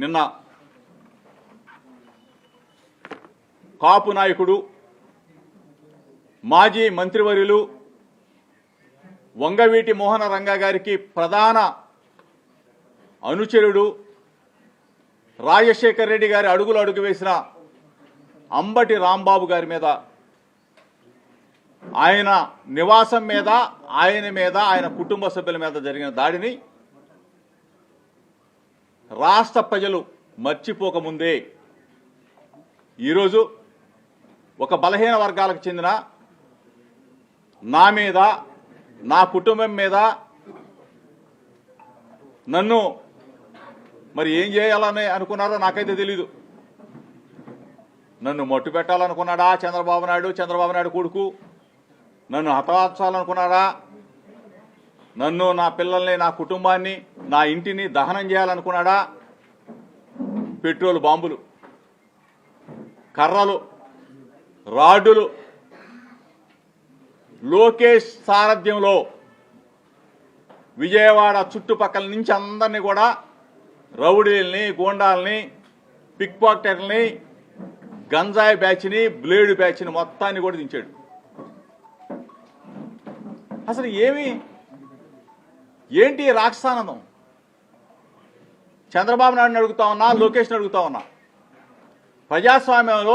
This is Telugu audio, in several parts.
నిన్న కాపు నాయకుడు మాజీ మంత్రివర్యులు వంగవీటి మోహన రంగా గారికి ప్రధాన అనుచరుడు రాజశేఖర్ రెడ్డి గారి అడుగులు అడుగు వేసిన అంబటి రాంబాబు గారి మీద, ఆయన నివాసం మీద, ఆయన కుటుంబ సభ్యుల మీద జరిగిన దాడిని రాష్ట్ర ప్రజలు మర్చిపోకముందే ఈరోజు ఒక బలహీన వర్గాలకు చెందిన నా మీద, నా కుటుంబం మీద నన్ను మరి ఏం చేయాలని అనుకున్నారో నాకైతే తెలీదు. నన్ను మట్టు పెట్టాలనుకున్నాడా చంద్రబాబు నాయుడు కొడుకు? నన్ను హతమార్చాలనుకున్నాడా? నన్ను, నా పిల్లల్ని, నా కుటుంబాన్ని, నా ఇంటిని దహనం చేయాలనుకున్నాడా? పెట్రోల్ బాంబులు, కర్రలు, రాడ్డులు లోకేష్ సారథ్యంలో విజయవాడ చుట్టుపక్కల నుంచి అందరినీ కూడా రౌడీల్ని, గూండాల్ని, పిక్ పాకెటర్ని, గంజాయి బ్యాచ్ని, బ్లేడు బ్యాచ్ని మొత్తాన్ని కూడా దించాడు. అసలు ఏంటి రాక్షసానందం? చంద్రబాబు నాయుడుని అడుగుతా ఉన్నా, లోకేష్ని అడుగుతా ఉన్నా, ప్రజాస్వామ్యంలో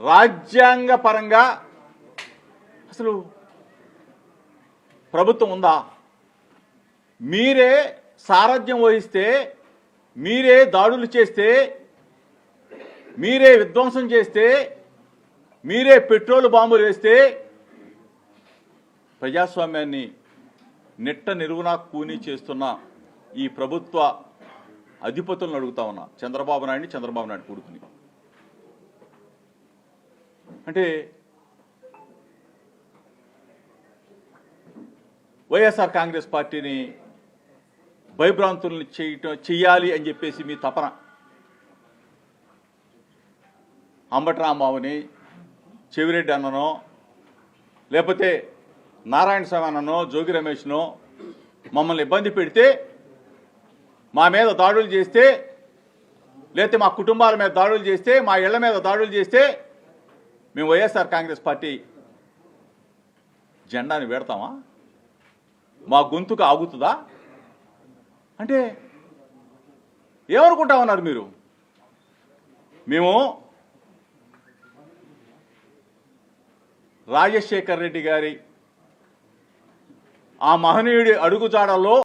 రాజ్యాంగ పరంగా అసలు ప్రభుత్వం ఉందా? మీరే సారథ్యం వహిస్తే, మీరే దాడులు చేస్తే, మీరే విధ్వంసం చేస్తే, మీరే పెట్రోల్ బాంబులు వేస్తే ప్రజాస్వామ్యాన్ని నిట్ట నిలువునా కూని చేస్తున్న ఈ ప్రభుత్వ అధిపతులను అడుగుతా ఉన్నా, చంద్రబాబు నాయుడు కొడుకుని. అంటే వైఎస్ఆర్ కాంగ్రెస్ పార్టీని భయభ్రాంతుల్ని చెయ్యాలి అని చెప్పేసి మీ తపన. అంబటి రాంబాబుని, చెవిరెడ్డి అన్ననో, లేకపోతే నారాయణ స్వామి అన్ననో, జోగి రమేష్నో మమ్మల్ని ఇబ్బంది పెడితే, మా మీద దాడులు చేస్తే, లేకపోతే మా కుటుంబాల మీద దాడులు చేస్తే, మా ఇళ్ల మీద దాడులు చేస్తే మేము వైఎస్ఆర్ కాంగ్రెస్ పార్టీ జెండాని పెడతామా? మా గొంతుకు ఆగుతుందా? అంటే ఏమనుకుంటా ఉన్నారు మీరు? మేము రాజశేఖర్ రెడ్డి గారి ఆ మహనీయుడి అడుగుజాడల్లో